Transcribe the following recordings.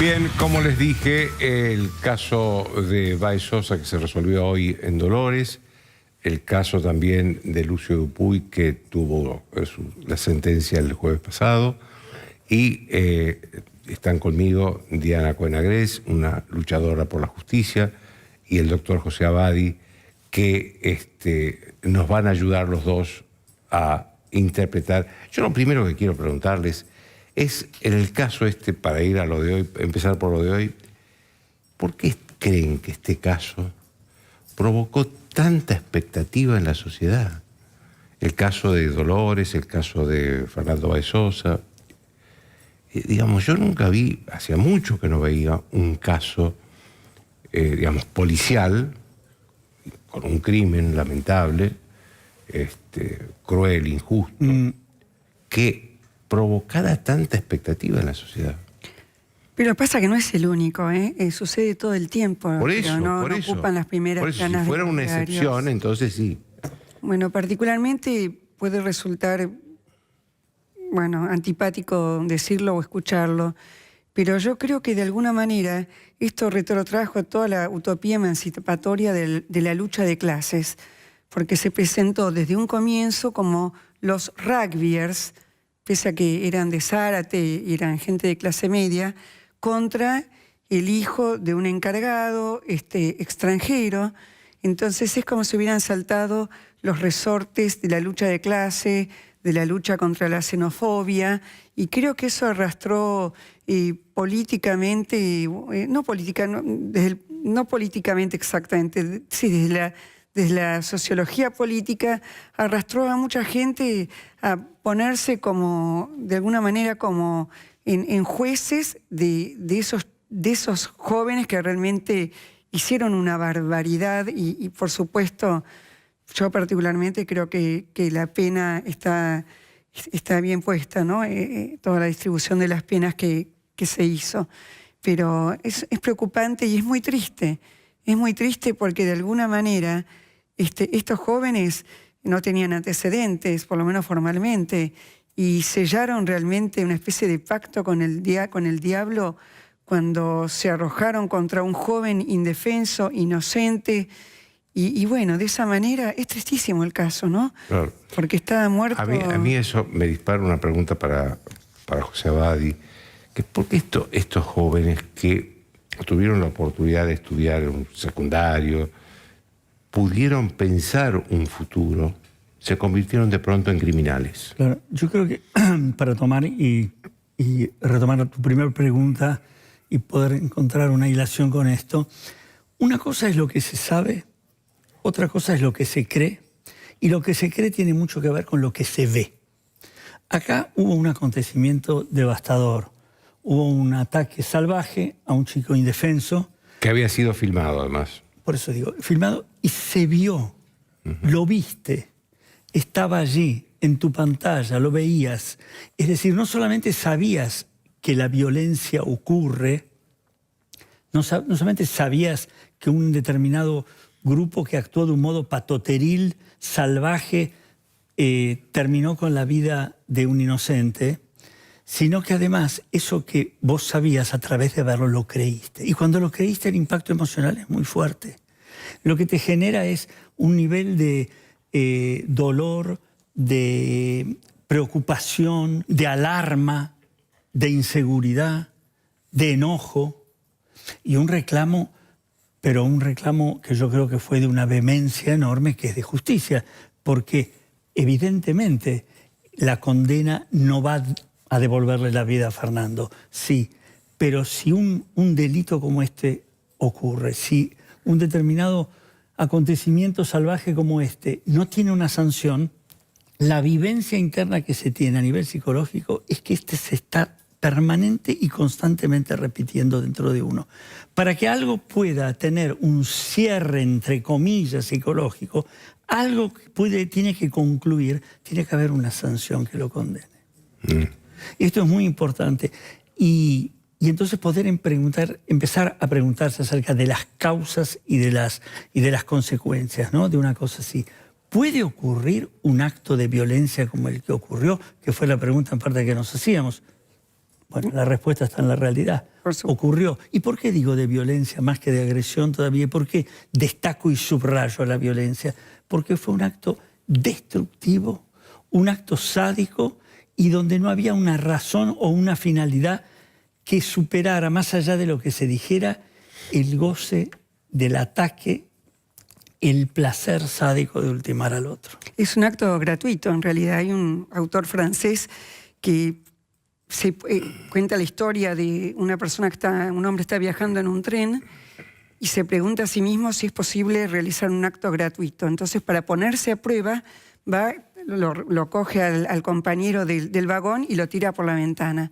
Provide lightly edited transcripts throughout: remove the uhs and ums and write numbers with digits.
Bien, como les dije, el caso de Baez Sosa que se resolvió hoy en Dolores, el caso también de Lucio Dupuy que tuvo la sentencia el jueves pasado, y están conmigo Diana Cohen-Agrés, una luchadora por la justicia, y el doctor José Abadi, que nos van a ayudar los dos a interpretar. Yo lo primero que quiero preguntarles es, en el caso para ir a lo de hoy, empezar por lo de hoy, ¿por qué creen que este caso provocó tanta expectativa en la sociedad? El caso de Dolores, el caso de Fernando Baez Sosa. Digamos, yo nunca vi, hacía mucho que no veía un caso, digamos, policial, con un crimen lamentable, cruel, injusto, que provocara tanta expectativa en la sociedad. Pero pasa que no es el único, sucede todo el tiempo. Por eso, pero no, por no eso. ocupan las primeras por eso, planas. Si fuera una excepción, entonces sí. Bueno, particularmente puede resultar, bueno, antipático decirlo o escucharlo, pero yo creo que de alguna manera esto retrotrajo toda la utopía emancipatoria de la lucha de clases, porque se presentó desde un comienzo como los rugbyers, pese a que eran de Zárate, eran gente de clase media, contra el hijo de un encargado extranjero. Entonces es como si hubieran saltado los resortes de la lucha de clase, de la lucha contra la xenofobia, y creo que eso arrastró políticamente, no políticamente exactamente, sí, desde la sociología política, arrastró a mucha gente a ponerse como, de alguna manera, como en jueces de esos jóvenes que realmente hicieron una barbaridad y por supuesto, yo particularmente creo que la pena está bien puesta, ¿no? Toda la distribución de las penas que se hizo. Pero es preocupante y es muy triste. Es muy triste porque de alguna manera estos jóvenes no tenían antecedentes, por lo menos formalmente, y sellaron realmente una especie de pacto con el diablo cuando se arrojaron contra un joven indefenso, inocente. Y bueno, de esa manera es tristísimo el caso, ¿no? Claro. Porque está muerto. A mí eso me dispara una pregunta para José Abadi, que ¿por qué estos jóvenes que tuvieron la oportunidad de estudiar en un secundario, pudieron pensar un futuro, se convirtieron de pronto en criminales? Claro, yo creo que para tomar y retomar tu primera pregunta y poder encontrar una hilación con esto, una cosa es lo que se sabe, otra cosa es lo que se cree, y lo que se cree tiene mucho que ver con lo que se ve. Acá hubo un acontecimiento devastador, hubo un ataque salvaje a un chico indefenso. Que había sido filmado además. Por eso digo, filmado y se vio, lo viste, estaba allí, en tu pantalla, lo veías. Es decir, no solamente sabías que la violencia ocurre, no solamente sabías que un determinado grupo que actuó de un modo patoteril, salvaje, terminó con la vida de un inocente, sino que además eso que vos sabías a través de verlo lo creíste. Y cuando lo creíste el impacto emocional es muy fuerte. Lo que te genera es un nivel de dolor, de preocupación, de alarma, de inseguridad, de enojo y un reclamo, pero un reclamo que yo creo que fue de una vehemencia enorme, que es de justicia, porque evidentemente la condena no va a devolverle la vida a Fernando, sí, pero si un delito como este ocurre, si un determinado acontecimiento salvaje como este no tiene una sanción, la vivencia interna que se tiene a nivel psicológico es que se está permanente y constantemente repitiendo dentro de uno. Para que algo pueda tener un cierre, entre comillas, psicológico, algo tiene que concluir, tiene que haber una sanción que lo condene. Esto es muy importante. Y entonces poder empezar a preguntarse acerca de las causas y de las consecuencias, ¿no? De una cosa así. ¿Puede ocurrir un acto de violencia como el que ocurrió? Que fue la pregunta en parte que nos hacíamos. Bueno, la respuesta está en la realidad. Ocurrió. ¿Y por qué digo de violencia más que de agresión todavía? ¿Por qué destaco y subrayo la violencia? Porque fue un acto destructivo, un acto sádico y donde no había una razón o una finalidad que superara, más allá de lo que se dijera, el goce del ataque, el placer sádico de ultimar al otro. Es un acto gratuito, en realidad. Hay un autor francés que cuenta la historia de una persona un hombre está viajando en un tren y se pregunta a sí mismo si es posible realizar un acto gratuito. Entonces, para ponerse a prueba, lo coge al compañero del vagón y lo tira por la ventana.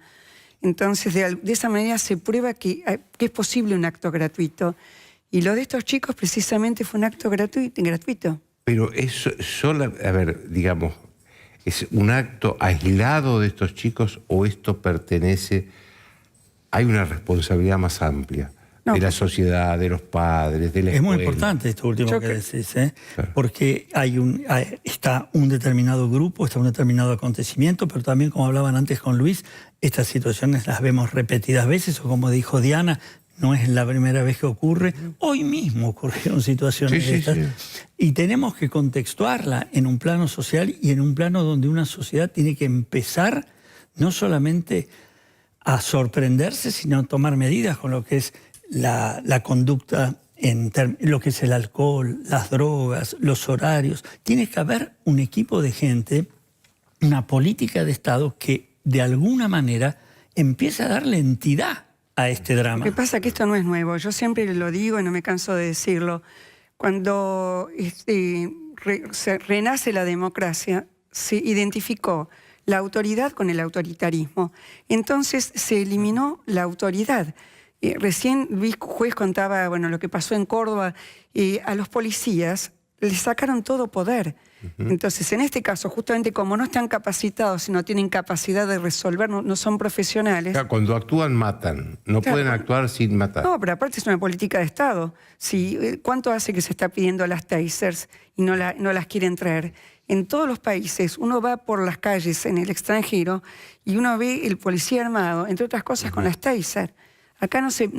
Entonces, de esa manera se prueba que es posible un acto gratuito. Y lo de estos chicos precisamente fue un acto gratuito. Pero eso, a ver, digamos, ¿es un acto aislado de estos chicos o esto pertenece? Hay una responsabilidad más amplia de la sociedad, de los padres, de la escuela. Es muy importante esto último que decís, ¿eh? Claro. Porque está un determinado grupo, está un determinado acontecimiento, pero también, como hablaban antes con Luis, estas situaciones las vemos repetidas veces, o como dijo Diana, no es la primera vez que ocurre. Hoy mismo ocurrieron situaciones de estas. Y tenemos que contextuarla en un plano social y en un plano donde una sociedad tiene que empezar no solamente a sorprenderse, sino a tomar medidas con lo que es la conducta, en lo que es el alcohol, las drogas, los horarios. Tiene que haber un equipo de gente, una política de Estado que de alguna manera empiece a darle entidad a este drama. Lo que pasa es que esto no es nuevo, yo siempre lo digo y no me canso de decirlo. Cuando renace la democracia, se identificó la autoridad con el autoritarismo. Entonces se eliminó la autoridad. Recién Luis Juez contaba lo que pasó en Córdoba. A los policías les sacaron todo poder. Entonces, en este caso, justamente como no están capacitados y no tienen capacidad de resolver, no son profesionales... Claro, cuando actúan, matan. No pueden actuar sin matar. No, pero aparte es una política de Estado. ¿Cuánto hace que se está pidiendo las tasers y no las quieren traer? En todos los países, uno va por las calles en el extranjero y uno ve el policía armado, entre otras cosas, con las tasers. Acá no se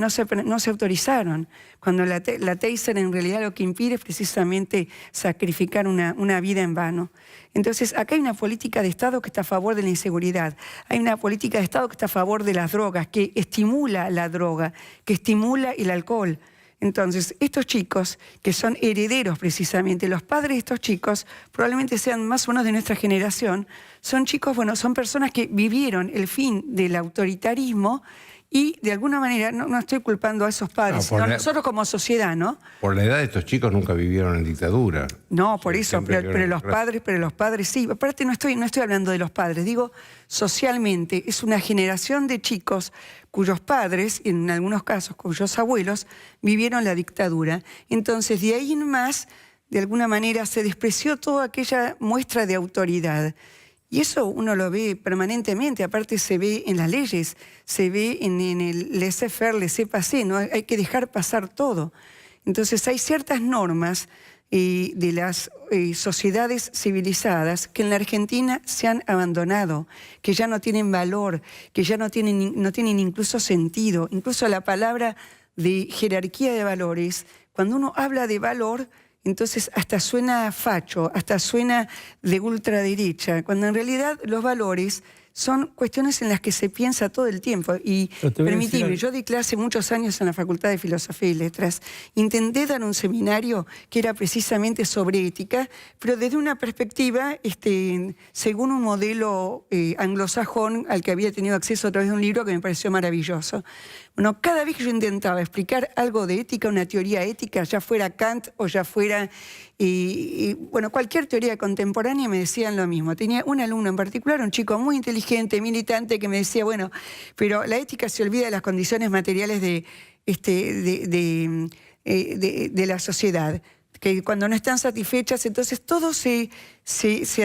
autorizaron, cuando la taser en realidad lo que impide es precisamente sacrificar una vida en vano. Entonces, acá hay una política de Estado que está a favor de la inseguridad, hay una política de Estado que está a favor de las drogas, que estimula la droga, que estimula el alcohol. Entonces, estos chicos, que son herederos precisamente, los padres de estos chicos, probablemente sean más o menos de nuestra generación, son chicos, son personas que vivieron el fin del autoritarismo. Y de alguna manera, no estoy culpando a esos padres, sino nosotros como sociedad, ¿no? Por la edad de estos chicos nunca vivieron en dictadura. No, por eso, pero los padres sí. Aparte no estoy hablando de los padres, digo socialmente. Es una generación de chicos cuyos padres, en algunos casos cuyos abuelos, vivieron la dictadura. Entonces, de ahí en más, de alguna manera, se despreció toda aquella muestra de autoridad. Y eso uno lo ve permanentemente, aparte se ve en las leyes, se ve en el laissez-faire, laissez-passer, ¿no? Hay que dejar pasar todo. Entonces hay ciertas normas de las sociedades civilizadas que en la Argentina se han abandonado, que ya no tienen valor, que ya no tienen incluso sentido. Incluso la palabra de jerarquía de valores, cuando uno habla de valor, entonces hasta suena facho, hasta suena de ultraderecha, cuando en realidad los valores son cuestiones en las que se piensa todo el tiempo. Y permitime, yo di clase muchos años en la Facultad de Filosofía y Letras. Intenté dar un seminario que era precisamente sobre ética, pero desde una perspectiva, según un modelo anglosajón al que había tenido acceso a través de un libro que me pareció maravilloso. Bueno, cada vez que yo intentaba explicar algo de ética, una teoría ética, ya fuera Kant o ya fuera, cualquier teoría contemporánea, me decían lo mismo. Tenía un alumno en particular, un chico muy inteligente, militante, que me decía, pero la ética se olvida de las condiciones materiales de la sociedad, que cuando no están satisfechas, entonces todo se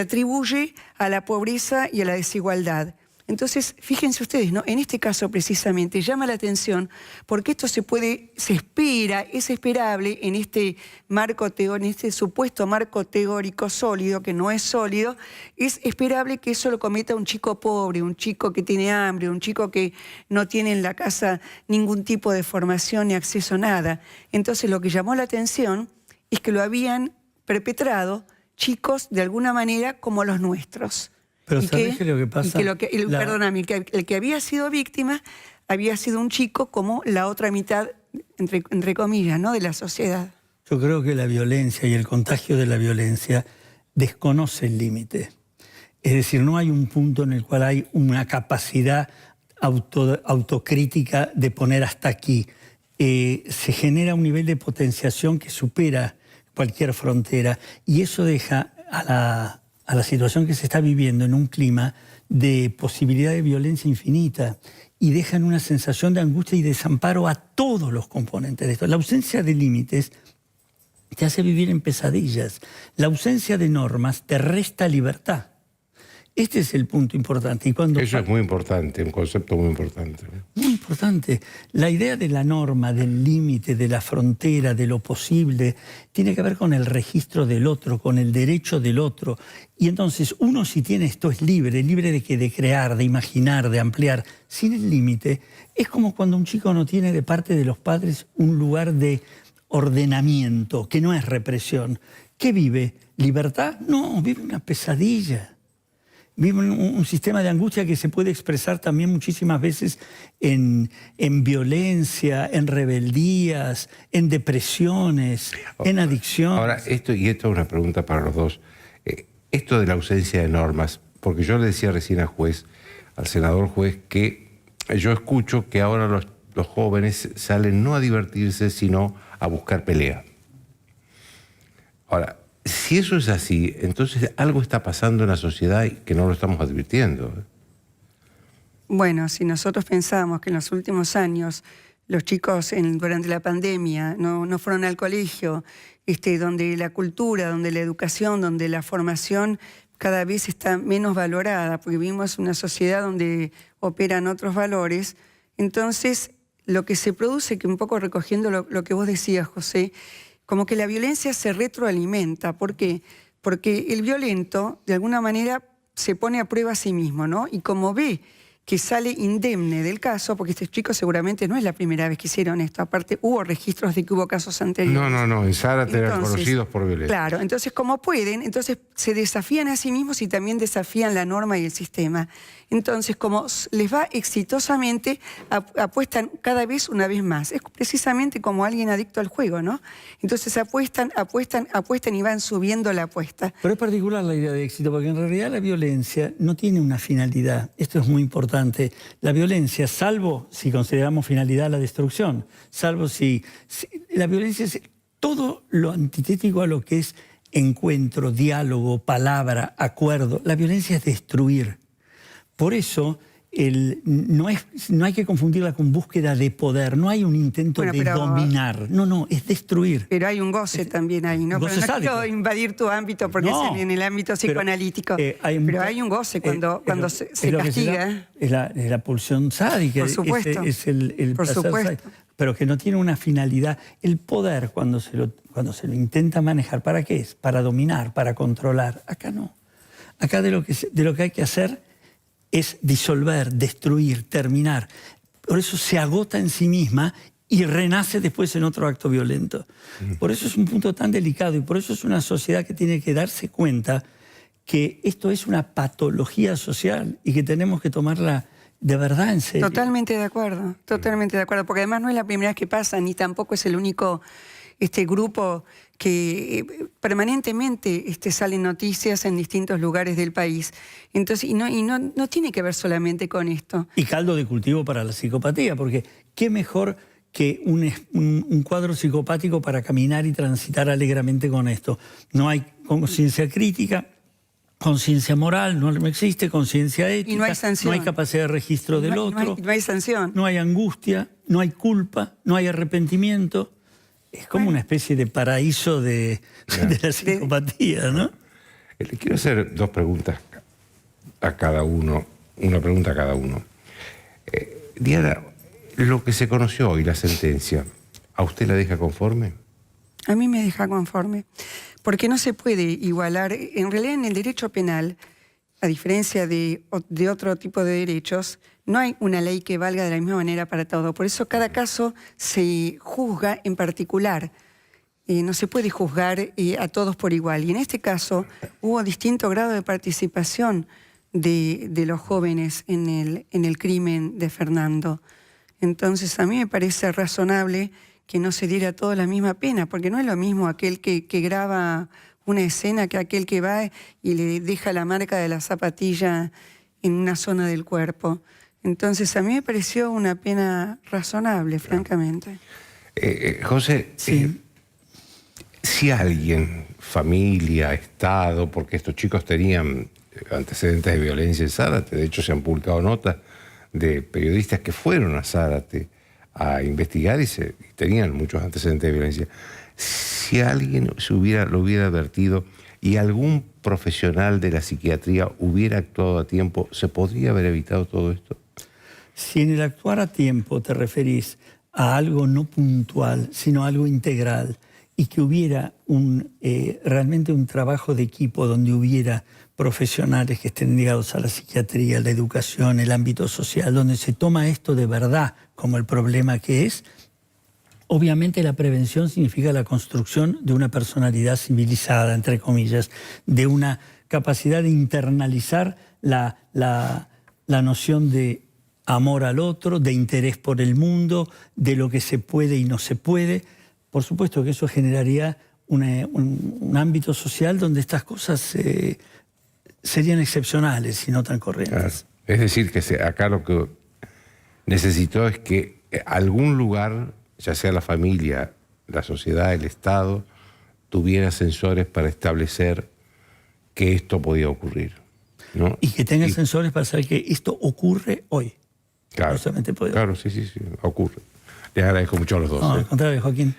atribuye a la pobreza y a la desigualdad. Entonces, fíjense ustedes, ¿no? En este caso precisamente llama la atención porque esto se espera, es esperable en este marco teórico, en este supuesto marco teórico sólido, que no es sólido, es esperable que eso lo cometa un chico pobre, un chico que tiene hambre, un chico que no tiene en la casa ningún tipo de formación ni acceso a nada. Entonces, lo que llamó la atención es que lo habían perpetrado chicos de alguna manera como los nuestros. Pero ¿sabés qué es lo que pasa? Perdóname, el que había sido víctima había sido un chico como la otra mitad, entre comillas, ¿no?, de la sociedad. Yo creo que la violencia y el contagio de la violencia desconoce el límite. Es decir, no hay un punto en el cual hay una capacidad autocrítica de poner hasta aquí. Se genera un nivel de potenciación que supera cualquier frontera y eso deja a la situación que se está viviendo en un clima de posibilidad de violencia infinita y dejan una sensación de angustia y desamparo a todos los componentes de esto. La ausencia de límites te hace vivir en pesadillas. La ausencia de normas te resta libertad. Este es el punto importante. Y cuando eso es muy importante, un concepto muy importante. Muy importante. La idea de la norma, del límite, de la frontera, de lo posible, tiene que ver con el registro del otro, con el derecho del otro. Y entonces uno, si tiene esto, es libre de crear, de imaginar, de ampliar. Sin el límite, es como cuando un chico no tiene de parte de los padres un lugar de ordenamiento, que no es represión. ¿Qué vive? ¿Libertad? No, vive una pesadilla. Vive un sistema de angustia que se puede expresar también muchísimas veces en violencia, en rebeldías, en depresiones, en adicciones. Ahora, esto es una pregunta para los dos. Esto de la ausencia de normas, porque yo le decía recién al senador Juez, que yo escucho que ahora los jóvenes salen no a divertirse, sino a buscar pelea. Ahora, si eso es así, entonces algo está pasando en la sociedad y que no lo estamos advirtiendo. Bueno, si nosotros pensamos que en los últimos años los chicos durante la pandemia no fueron al colegio, donde la cultura, donde la educación, donde la formación cada vez está menos valorada, porque vivimos una sociedad donde operan otros valores, entonces lo que se produce, que un poco recogiendo lo que vos decías, José, como que la violencia se retroalimenta. ¿Por qué? Porque el violento, de alguna manera, se pone a prueba a sí mismo, ¿no? Y como ve que sale indemne del caso, porque este chico seguramente no es la primera vez que hicieron esto, aparte hubo registros de que hubo casos anteriores. No, en Zárate eran conocidos por violencia. Claro, entonces como pueden, entonces se desafían a sí mismos y también desafían la norma y el sistema. Entonces, como les va exitosamente, apuestan cada vez una vez más. Es precisamente como alguien adicto al juego, ¿no? Entonces apuestan y van subiendo la apuesta. Pero es particular la idea de éxito, porque en realidad la violencia no tiene una finalidad. Esto es muy importante. La violencia, salvo si consideramos finalidad la destrucción, salvo si la violencia es todo lo antitético a lo que es encuentro, diálogo, palabra, acuerdo. La violencia es destruir. Por eso no hay que confundirla con búsqueda de poder. No hay un intento de dominar. No, es destruir. Pero hay un goce también ahí, ¿no? Pero no quiero invadir tu ámbito porque es en el ámbito psicoanalítico. Pero hay un goce cuando se castiga. Es la pulsión sádica. Por supuesto. Es el por supuesto. Pero que no tiene una finalidad. El poder, cuando se lo intenta manejar, ¿para qué es? Para dominar, para controlar. Acá no. Acá de lo que hay que hacer es disolver, destruir, terminar. Por eso se agota en sí misma y renace después en otro acto violento. Por eso es un punto tan delicado y por eso es una sociedad que tiene que darse cuenta que esto es una patología social y que tenemos que tomarla de verdad en serio. Totalmente de acuerdo, porque además no es la primera vez que pasa, ni tampoco es el único grupo que permanentemente salen noticias en distintos lugares del país. Entonces, y no tiene que ver solamente con esto. Y caldo de cultivo para la psicopatía, porque qué mejor que un cuadro psicopático para caminar y transitar alegremente con esto. No hay conciencia crítica, conciencia moral, no existe conciencia ética, y no hay sanción. No hay capacidad de registro del otro. No hay sanción. No hay angustia, no hay culpa, no hay arrepentimiento. Es como una especie de paraíso de la psicopatía, ¿no? Le quiero hacer dos preguntas a cada uno. una pregunta a cada uno. Diana, lo que se conoció hoy, la sentencia, ¿a usted la deja conforme? A mí me deja conforme, porque no se puede igualar, en realidad en el derecho penal, a diferencia de otro tipo de derechos, no hay una ley que valga de la misma manera para todo. Por eso cada caso se juzga en particular. No se puede juzgar a todos por igual. Y en este caso hubo distinto grado de participación de los jóvenes en el crimen de Fernando. Entonces a mí me parece razonable que no se diera a todos la misma pena, porque no es lo mismo aquel que graba una escena que aquel que va y le deja la marca de la zapatilla en una zona del cuerpo. Entonces a mí me pareció una pena razonable, francamente. José, Sí. Si alguien, familia, Estado, porque estos chicos tenían antecedentes de violencia en Zárate, de hecho se han publicado notas de periodistas que fueron a Zárate a investigar y tenían muchos antecedentes de violencia. Si alguien lo hubiera advertido y algún profesional de la psiquiatría hubiera actuado a tiempo, ¿se podría haber evitado todo esto? Si en el actuar a tiempo te referís a algo no puntual, sino a algo integral, y que hubiera realmente un trabajo de equipo donde hubiera profesionales que estén ligados a la psiquiatría, la educación, el ámbito social, donde se toma esto de verdad como el problema que es, obviamente la prevención significa la construcción de una personalidad civilizada, entre comillas, de una capacidad de internalizar la noción de amor al otro, de interés por el mundo, de lo que se puede y no se puede. Por supuesto que eso generaría un ámbito social donde estas cosas serían excepcionales y no tan corrientes. Claro. Es decir, que acá lo que necesitó es que algún lugar, ya sea la familia, la sociedad, el Estado, tuviera sensores para establecer que esto podía ocurrir, ¿no? Y que tenga sensores para saber que esto ocurre hoy. Claro, No solamente puede. claro, sí, ocurre. Les agradezco mucho a los dos. No, al contrario, Joaquín.